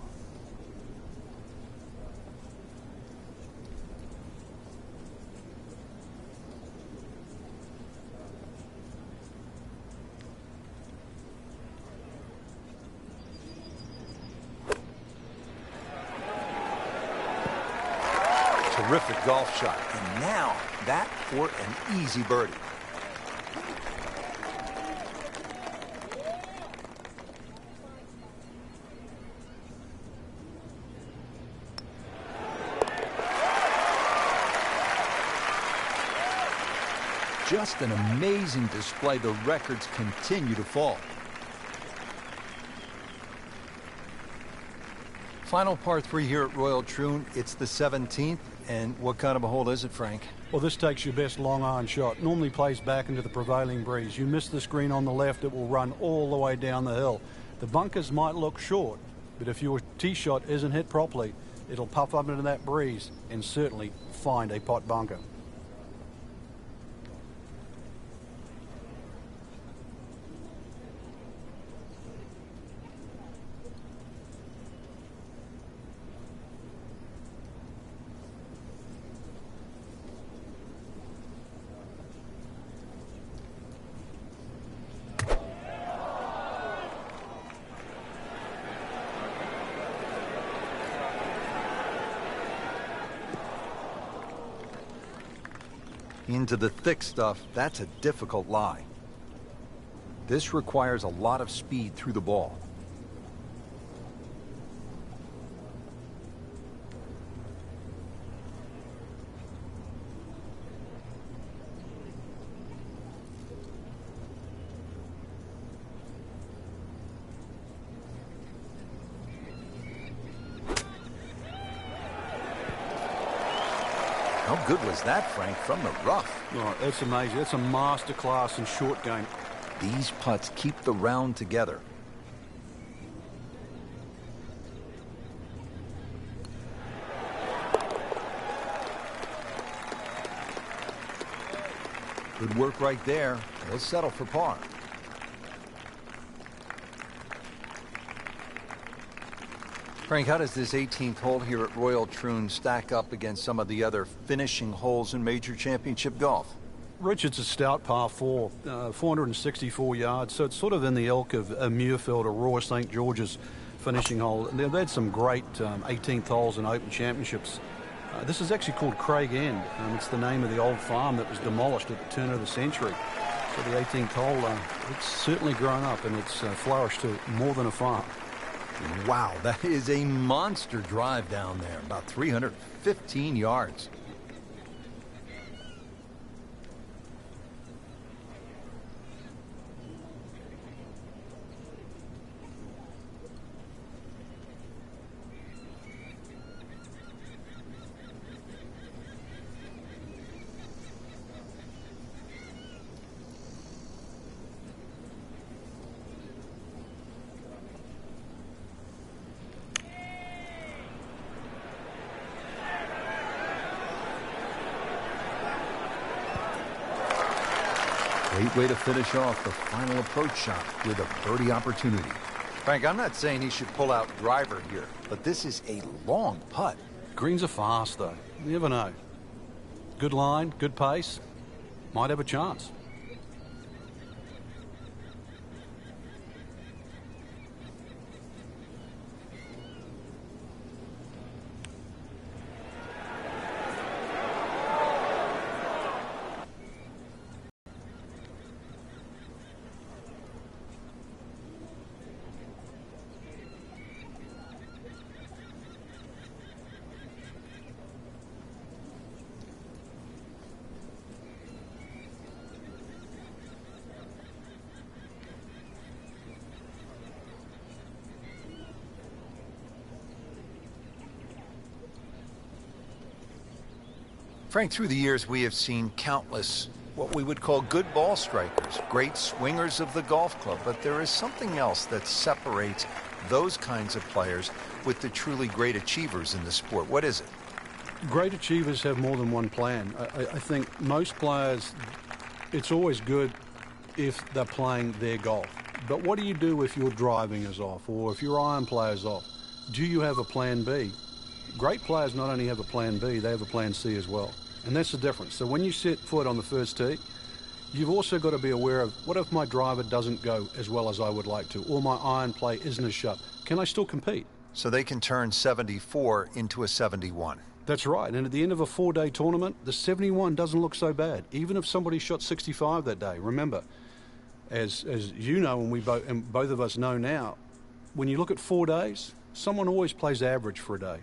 Terrific golf shot. And now that for an easy birdie. Just an amazing display. The records continue to fall. Final par 3 here at Royal Troon. It's the 17th. And what kind of a hole is it, Frank? Well, this takes your best long iron shot. Normally plays back into the prevailing breeze. You miss the green on the left, it will run all the way down the hill. The bunkers might look short, but if your tee shot isn't hit properly, it'll puff up into that breeze and certainly find a pot bunker. Into the thick stuff, that's a difficult lie. This requires a lot of speed through the ball. How good was that, Frank, from the rough? Oh, that's amazing. That's a masterclass in short game. These putts keep the round together. Good work right there. He'll settle for par. Frank, how does this 18th hole here at Royal Troon stack up against some of the other finishing holes in major championship golf? Rich, it's a stout par 4, 464 yards, so it's sort of in the ilk of a Muirfield or Royal St. George's finishing hole. They've had some great 18th holes in Open Championships. This is actually called Craig End. It's the name of the old farm that was demolished at the turn of the century. So the 18th hole, it's certainly grown up and it's flourished to more than a farm. Wow, that is a monster drive down there, about 315 yards. Great way to finish off the final approach shot with a birdie opportunity. Frank, I'm not saying he should pull out driver here, but this is a long putt. Greens are fast, though. You never know. Good line, good pace. Might have a chance. Frank, through the years, we have seen countless what we would call good ball strikers, great swingers of the golf club, but there is something else that separates those kinds of players with the truly great achievers in the sport. What is it? Great achievers have more than one plan. I think most players, it's always good if they're playing their golf. But what do you do if your driving is off or if your iron play is off? Do you have a plan B? Great players not only have a plan B, they have a plan C as well. And that's the difference. So when you set foot on the first tee, you've also got to be aware of, what if my driver doesn't go as well as I would like to, or my iron play isn't as sharp? Can I still compete? So they can turn 74 into a 71. That's right. And at the end of a 4-day tournament, the 71 doesn't look so bad, even if somebody shot 65 that day. Remember, as you know, and both of us know now, when you look at 4 days, someone always plays average for a day.